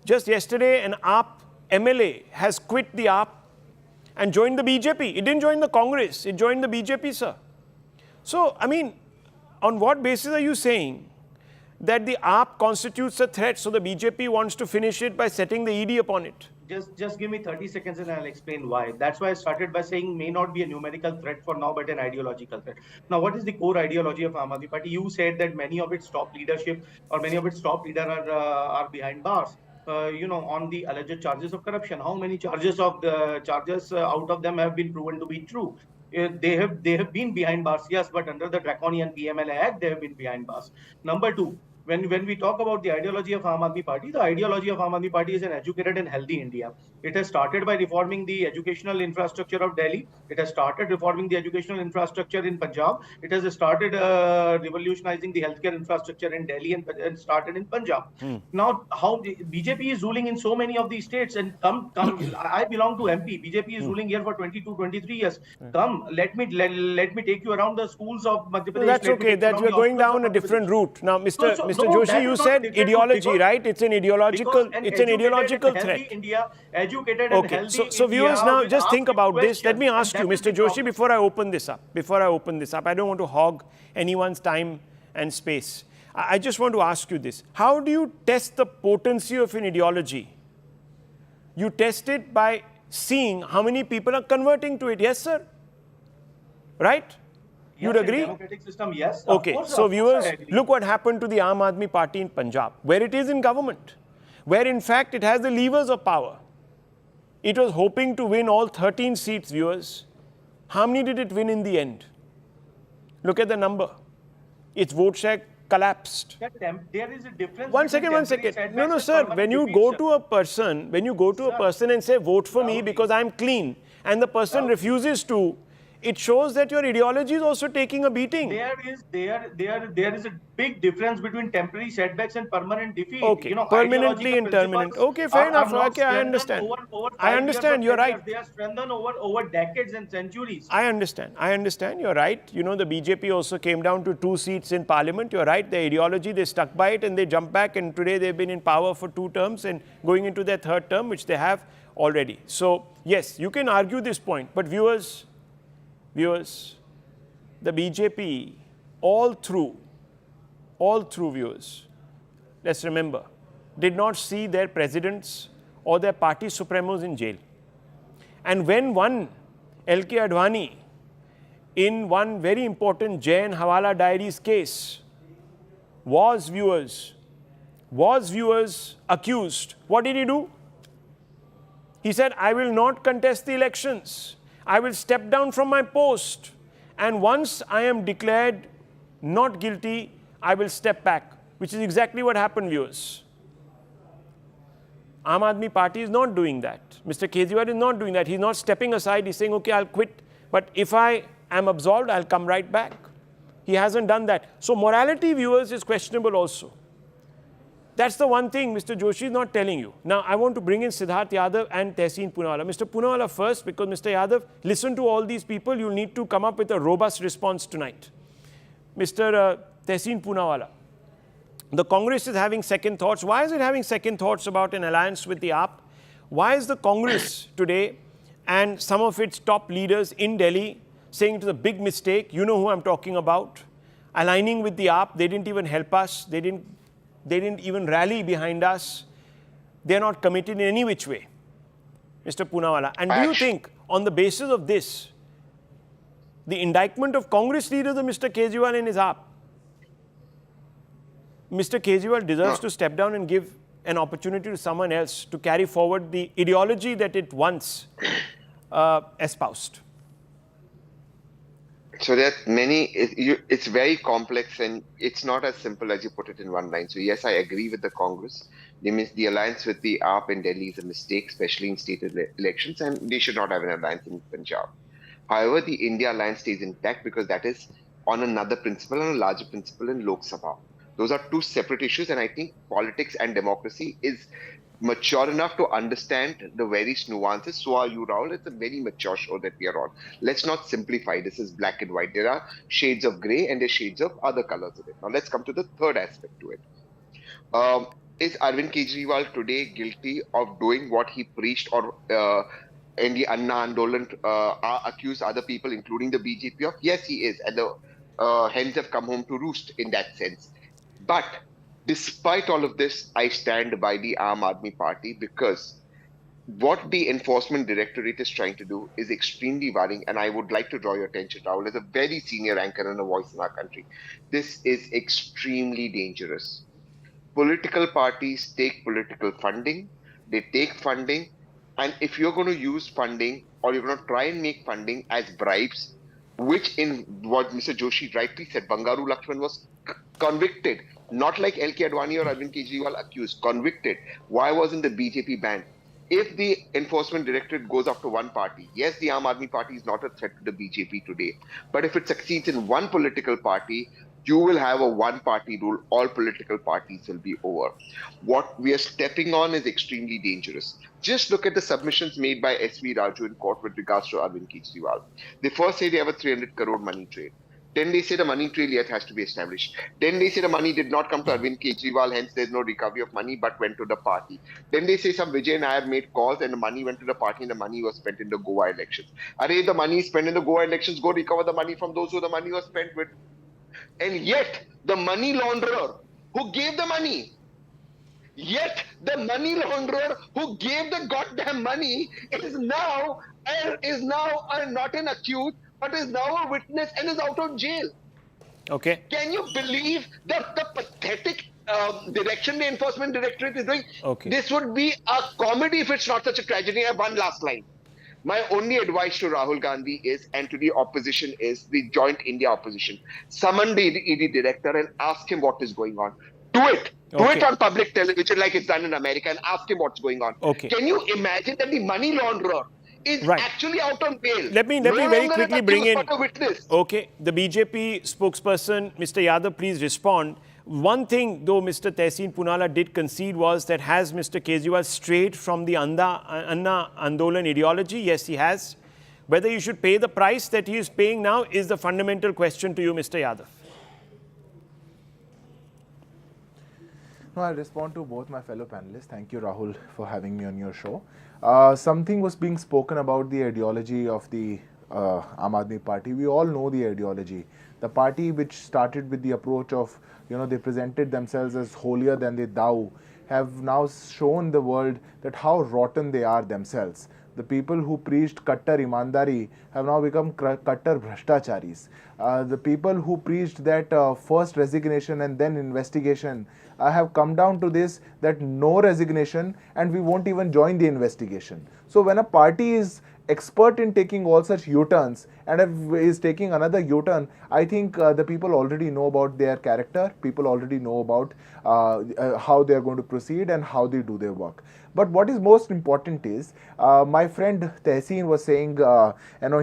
Just yesterday, an AAP MLA has quit the AAP and joined the BJP. It didn't join the Congress. It joined the BJP, sir. So, I mean, on what basis are you saying that the AAP constitutes a threat, so the BJP wants to finish it by setting the ED upon it. Just give me 30 seconds and I'll explain why. That's why I started by saying may not be a numerical threat for now, but an ideological threat. Now, what is the core ideology of Aam Aadmi Party? You said that many of its top leadership or many of its top leaders are behind bars. On the alleged charges of corruption. How many charges out of them have been proven to be true? They have been behind bars, yes, but under the draconian PMLA Act, they have been behind bars. Number two, when we talk about the ideology of Aam Aadmi Party, the ideology of Aam Aadmi Party is an educated and healthy India. It has started by reforming the educational infrastructure of Delhi. It has started reforming the educational infrastructure in Punjab. It has started revolutionizing the healthcare infrastructure in Delhi and started in Punjab. Now, how BJP is ruling in so many of these states, and come, I belong to MP. BJP is ruling here for 22, 23 years. Come, let me take you around the schools of Madhya Pradesh. That's okay. That we're going down a different route now, Mr. Joshi. You said ideology, right? It's an ideological threat. India, educated and healthy. So viewers, now just think about this. Let me ask you, Mr. Joshi, before I open this up, I don't want to hog anyone's time and space. I just want to ask you this. How do you test the potency of an ideology? You test it by seeing how many people are converting to it. Yes, sir? Right? You'd agree? Democratic system, yes. Okay, so viewers, look what happened to the Aam Aadmi Party in Punjab, where it is in government, where in fact it has the levers of power. It was hoping to win all 13 seats, viewers. How many did it win in the end? Look at the number. Its vote share collapsed. There is a difference. One second. No, sir. When you go to a person, and say, vote for me because I'm clean, and the person refuses to, it shows that your ideology is also taking a beating. There is a big difference between temporary setbacks and permanent defeat. Okay, permanently and permanent. Okay, fair enough. Okay, I understand. I understand. You're right. They are strengthened over decades and centuries. I understand. You're right. You know, the BJP also came down to 2 seats in parliament. You're right. Their ideology, they stuck by it and they jumped back. And today they've been in power for 2 terms and going into their 3rd term, which they have already. So, yes, you can argue this point. But viewers, the BJP, all through viewers, let's remember, did not see their presidents or their party supremos in jail. And when one L.K. Advani, in one very important Jain Hawala Diaries case, was viewers accused, what did he do? He said, I will not contest the elections. I will step down from my post, and once I am declared not guilty, I will step back, which is exactly what happened, viewers. Aam Aadmi Party is not doing that. Mr. Kejriwal is not doing that. He's not stepping aside. He's saying, okay, I'll quit, but if I am absolved, I'll come right back. He hasn't done that. So morality, viewers, is questionable also. That's the one thing Mr. Joshi is not telling you. Now, I want to bring in Siddharth Yadav and Tehseen Poonawalla. Mr. Poonawalla first, because Mr. Yadav, listen to all these people. You'll need to come up with a robust response tonight. Mr. Tehseen Poonawalla, the Congress is having second thoughts. Why is it having second thoughts about an alliance with the AAP? Why is the Congress today and some of its top leaders in Delhi saying it was a big mistake? You know who I'm talking about. Aligning with the AAP, they didn't even help us. They didn't even rally behind us. They're not committed in any which way, Mr. Poonawalla. And do you think, on the basis of this, the indictment of Congress leaders of Mr. Kejriwal and his AAP, Mr. Kejriwal deserves to step down and give an opportunity to someone else to carry forward the ideology that it once espoused? So there are many, it's very complex and it's not as simple as you put it in one line. So yes, I agree with the Congress. The alliance with the AAP in Delhi is a mistake, especially in state elections, and they should not have an alliance in Punjab. However, the India alliance stays intact because that is on another principle, on a larger principle in Lok Sabha. Those are 2 separate issues, and I think politics and democracy is mature enough to understand the various nuances. So are you, Rahul. It's a very mature show that we are on. Let's not simplify. This is black and white. There are shades of grey and there's shades of other colors of it. Now let's come to the third aspect to it. Is Arvind Kejriwal today guilty of doing what he preached, or in the Anna Andolan accused other people, including the BJP of? Yes, he is. And the hens have come home to roost in that sense. But Despite all of this, I stand by the Aam Aadmi Party because what the Enforcement Directorate is trying to do is extremely worrying. And I would like to draw your attention, Rahul, as a very senior anchor and a voice in our country. This is extremely dangerous. Political parties take political funding, they take funding, and if you're going to use funding or you're going to try and make funding as bribes, which in what Mr. Joshi rightly said, Bangaru Lakshman was convicted, not like LK Advani or Arvind Kejriwal accused, convicted. Why wasn't the BJP banned? If the Enforcement Directorate goes after one party, yes, the Aam Aadmi Party is not a threat to the BJP today, but if it succeeds in one political party, you will have a one-party rule. All political parties will be over. What we are stepping on is extremely dangerous. Just look at the submissions made by SV Raju in court with regards to Arvind Kejriwal. They first say they have a 300 crore money trail. Then they say the money trail yet has to be established. Then they say the money did not come to Arvind Kejriwal, hence there's no recovery of money, but went to the party. Then they say some Vijay and I have made calls and the money went to the party and the money was spent in the Goa elections. If the money is spent in the Goa elections, go recover the money from those who the money was spent with. And yet, the money launderer who gave the money, who gave the goddamn money is now not an accused, but is now a witness and is out of jail. Okay. Can you believe the pathetic direction the Enforcement Directorate is doing? Okay. This would be a comedy if it's not such a tragedy. I have one last line. My only advice to Rahul Gandhi is, and to the opposition is, the joint India opposition, summon the ED director and ask him what is going on. Do it. Do it on public television like it's done in America and ask him what's going on. Okay. Can you imagine that the money launderer is actually out on bail? Let me very quickly bring in. A witness. Okay, the BJP spokesperson, Mr. Yadav, please respond. One thing, though, Mr. Tehseen Poonawalla did concede was that has Mr. Kejriwal strayed from the Anna Andolan ideology? Yes, he has. Whether you should pay the price that he is paying now is the fundamental question to you, Mr. Yadav. No, I'll respond to both my fellow panelists. Thank you, Rahul, for having me on your show. Something was being spoken about the ideology of the Aam Aadmi Party. We all know the ideology. The party which started with the approach of, they presented themselves as holier than the thou, have now shown the world that how rotten they are themselves. The people who preached Kattar Imandari have now become Kattar Bhrashtacharis. The people who preached that first resignation and then investigation have come down to this, that no resignation and we won't even join the investigation. So when a party is expert in taking all such U-turns and is taking another U-turn, I think the people already know about their character, people already know about how they are going to proceed and how they do their work. But what is most important is, my friend Tehseen was saying,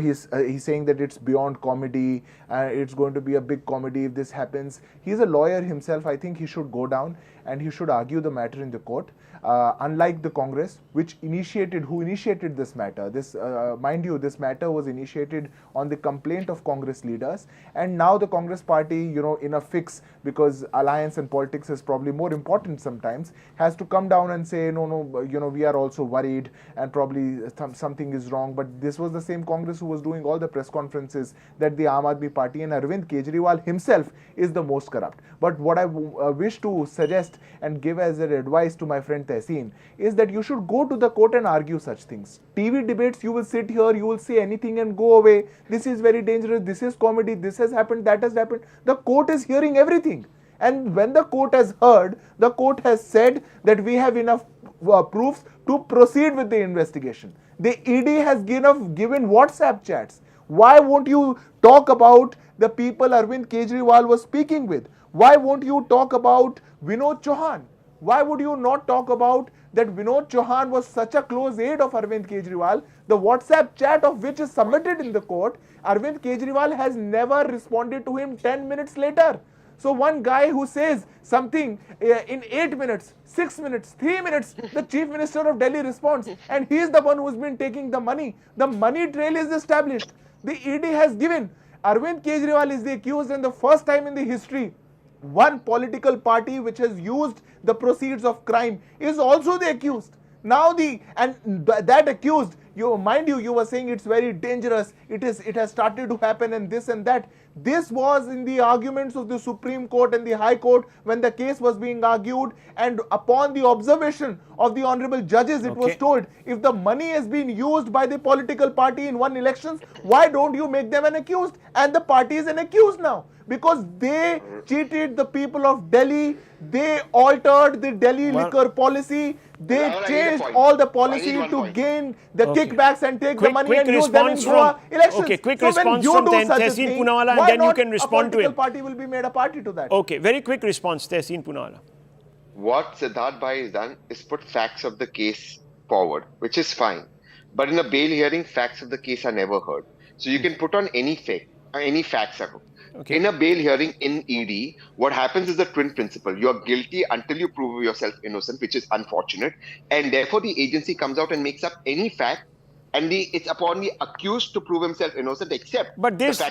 he's saying that it's beyond comedy, it's going to be a big comedy if this happens. He's a lawyer himself. I think he should go down and he should argue the matter in the court. Unlike the Congress, who initiated this matter. Mind you, this matter was initiated on the complaint of Congress leaders, and now the Congress party, in a fix, because alliance and politics is probably more important sometimes, has to come down and say, no, we are also worried and probably something is wrong. But this was the same Congress who was doing all the press conferences that the Aam Aadmi Party and Arvind Kejriwal himself is the most corrupt. But what I wish to suggest and give as an advice to my friend Tehseen is that you should go to the court and argue such things. TV debates, you will sit here, you will say anything and go away. This is very dangerous, this is comedy, this has happened, that has happened. The court is hearing everything. And when the court has heard, the court has said that we have enough proofs to proceed with the investigation. The ED has given WhatsApp chats. Why won't you talk about the people Arvind Kejriwal was speaking with? Why won't you talk about Vinod Chauhan? Why would you not talk about that Vinod Chauhan was such a close aide of Arvind Kejriwal? The WhatsApp chat of which is submitted in the court, Arvind Kejriwal has never responded to him 10 minutes later. So one guy who says something in 8 minutes, 6 minutes, 3 minutes, the Chief Minister of Delhi responds, and he is the one who has been taking the money. The money trail is established. The ED has given. Arvind Kejriwal is the accused, and the first time in the history, one political party which has used the proceeds of crime is also the accused. Now that accused, you were saying it's very dangerous, it has started to happen and this and that. This was in the arguments of the Supreme Court and the High Court when the case was being argued, and upon the observation of the honorable judges, it was told, if the money has been used by the political party in one elections, why don't you make them an accused? And the party is an accused now, because they cheated the people of Delhi, they altered the Delhi liquor policy, they changed all the policy to gain the kickbacks and take the money and use them in Goa elections. Okay, quick so response when you from do such a Tehseen thing, Poonawalla, and why then you not can respond to a him. political party will be made a party to that? Okay, very quick response, Tehseen Poonawalla. What Siddharth Bhai has done is put facts of the case forward, which is fine. But in a bail hearing, facts of the case are never heard. So you can put on any facts. In a bail hearing in ED, what happens is the twin principle. You are guilty until you prove yourself innocent, which is unfortunate. And therefore, the agency comes out and makes up any fact, and it's upon the accused to prove himself innocent, except but this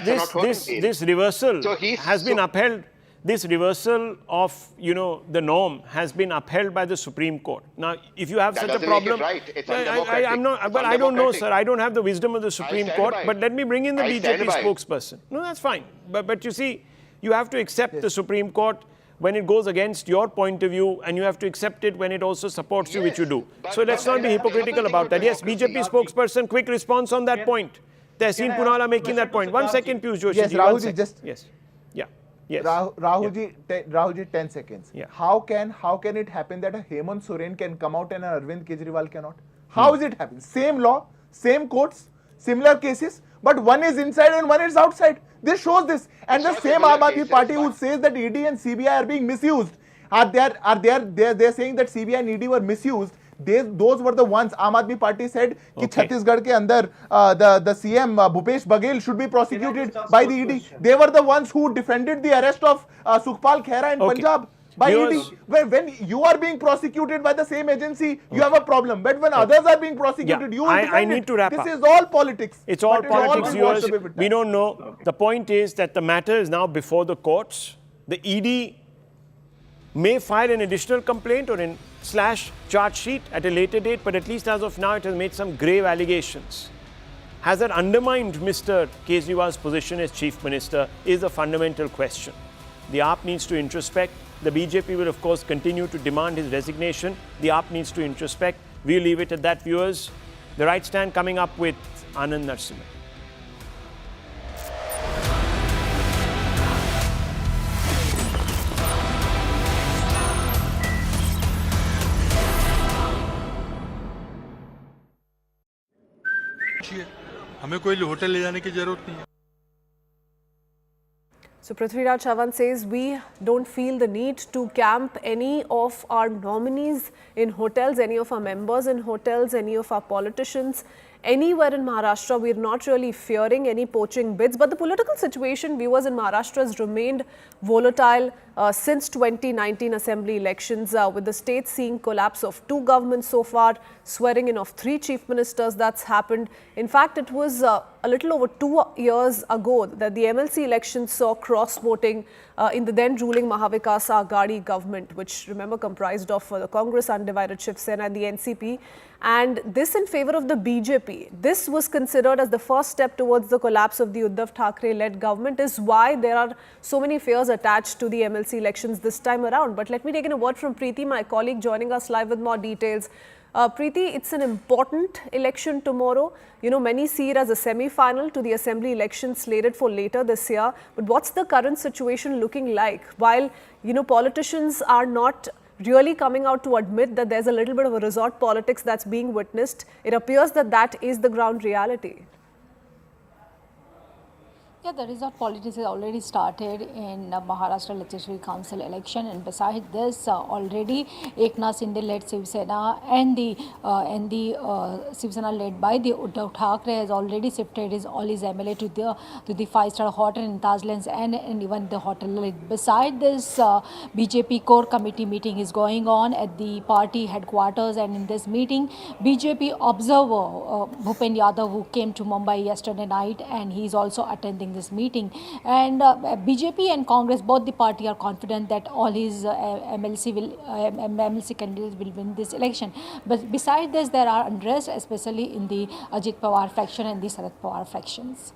reversal has been upheld. This reversal of the norm has been upheld by the Supreme Court. Now, if you have such a problem, I don't know, sir. I don't have the wisdom of the Supreme Court. But let me bring in the BJP spokesperson. No, that's fine. But you see, you have to accept the Supreme Court when it goes against your point of view, and you have to accept it when it also supports you, which you do. So let's not be hypocritical about that. Yes, BJP spokesperson, quick response on that point. Tehseen Poonawalla making that point. 1 second, Piyush Joshi. Yes, Rahulji, just... Yes. Yeah. Yes. Rahulji, 10 seconds. Yeah. How can it happen that a Hemant Soren can come out and an Arvind Kejriwal cannot? How is it happening? Same law, same courts, similar cases, but one is inside and one is outside. This shows this. And the same Aam Aadmi Party who says that ED and CBI are being misused, they're saying that CBI and ED were misused. Those were the ones Aam Aadmi Party said that Chhattisgarh ke andar the CM Bhupesh Baghel should be prosecuted by the ED. They were the ones who defended the arrest of Sukhpal Khera in Punjab by ED. When you are being prosecuted by the same agency, you have a problem. But when others are being prosecuted, you will defend I need to wrap up. This is all politics. It's all politics, viewers. We don't know. The point is that the matter is now before the courts. The ED may file an additional complaint or /charge sheet at a later date, but at least as of now, it has made some grave allegations. Has that undermined Mr. Kejriwal's position as Chief Minister is a fundamental question. The AAP needs to introspect. The BJP will, of course, continue to demand his resignation. The AAP needs to introspect. We'll leave it at that, viewers. The Right Stand coming up with Anand Narsimhan. हमें कोई hotel ले जाने की जरूरत नहीं है. So Prithviraj Chavan says we don't feel the need to camp any of our nominees in hotels, any of our members in hotels, any of our politicians. Anywhere in Maharashtra, we're not really fearing any poaching bids. But the political situation, viewers, in Maharashtra has remained volatile since 2019 assembly elections, with the state seeing collapse of 2 governments so far, swearing in of 3 chief ministers. That's happened. In fact, it was a little over 2 years ago that the MLC elections saw cross-voting in the then ruling Mahavikas Aghadi government, which, remember, comprised of the Congress, Undivided Shiv Sena and the NCP. And this in favor of the BJP. This was considered as the first step towards the collapse of the Uddhav Thackeray-led government, is why there are so many fears attached to the MLC elections this time around. But let me take in a word from Preeti, my colleague, joining us live with more details. Preeti, it's an important election tomorrow. You know, many see it as a semi-final to the assembly election slated for later this year. But what's the current situation looking like? While, you know, politicians are not really coming out to admit that there's a little bit of a resort politics that's being witnessed, it appears that that is the ground reality. Yeah, the resort politics has already started in Maharashtra Legislative Council election, and besides this, already Eknath Shinde-led Shiv Sena and the Shiv Sena led by the Uddhav Thackeray has already shifted all his MLA to the 5-star hotel in Tajlands and even the hotel. Besides this, BJP core committee meeting is going on at the party headquarters, and in this meeting, BJP observer Bhupen Yadav, who came to Mumbai yesterday night, and he is also attending this meeting. And BJP and Congress, both the party, are confident that all his MLC candidates will win this election. But besides this, there are unrest, especially in the Ajit Pawar faction and the Sharad Pawar factions.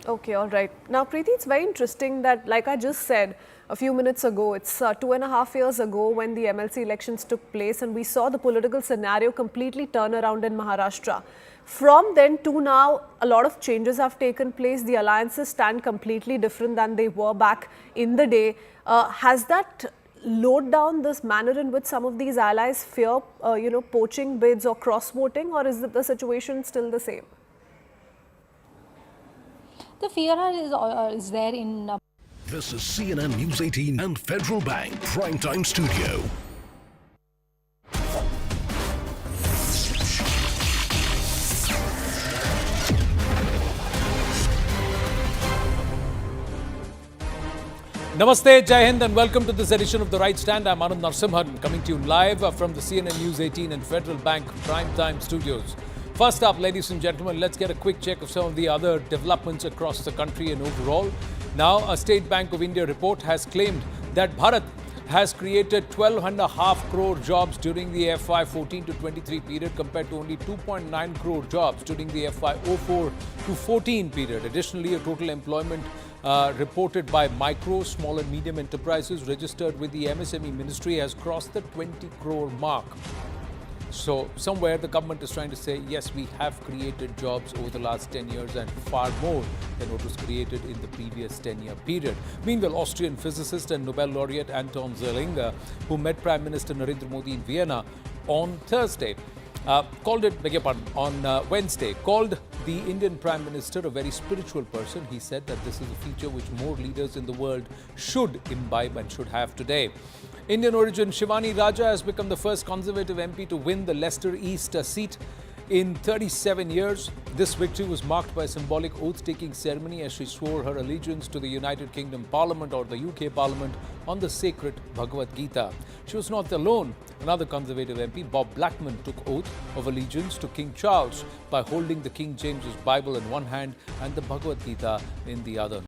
Okay, all right. Now, Preeti, it's very interesting that, like I just said a few minutes ago, it's 2.5 years ago when the MLC elections took place and we saw the political scenario completely turn around in Maharashtra. From then to now, a lot of changes have taken place. The alliances stand completely different than they were back in the day. Has that lowered down this manner in which some of these allies fear, poaching bids or cross-voting, or is the situation still the same? The fear is there in. This is CNN News 18 and Federal Bank Primetime Studio. Namaste, Jai Hind, and welcome to this edition of The Right Stand. I'm Anand Narsimhan, coming to you live from the CNN News 18 and Federal Bank Primetime Studios. First up, ladies and gentlemen, let's get a quick check of some of the other developments across the country and overall. Now, a State Bank of India report has claimed that Bharat has created 12.5 crore jobs during the FY 14 to 23 period compared to only 2.9 crore jobs during the FY 04 to 14 period. Additionally, a total employment reported by micro, small and medium enterprises registered with the MSME ministry has crossed the 20 crore mark. So somewhere the government is trying to say, yes, we have created jobs over the last 10 years and far more than what was created in the previous 10-year period. Meanwhile, Austrian physicist and Nobel laureate Anton Zeilinger, who met Prime Minister Narendra Modi in Vienna on Wednesday, called the Indian Prime Minister a very spiritual person. He said that this is a feature which more leaders in the world should imbibe and should have today. Indian origin Shivani Raja has become the first Conservative MP to win the Leicester East seat in 37 years. This victory was marked by a symbolic oath-taking ceremony as she swore her allegiance to the United Kingdom Parliament or the UK Parliament on the sacred Bhagavad Gita. She was not alone. Another Conservative MP, Bob Blackman, took oath of allegiance to King Charles by holding the King James's Bible in one hand and the Bhagavad Gita in the other.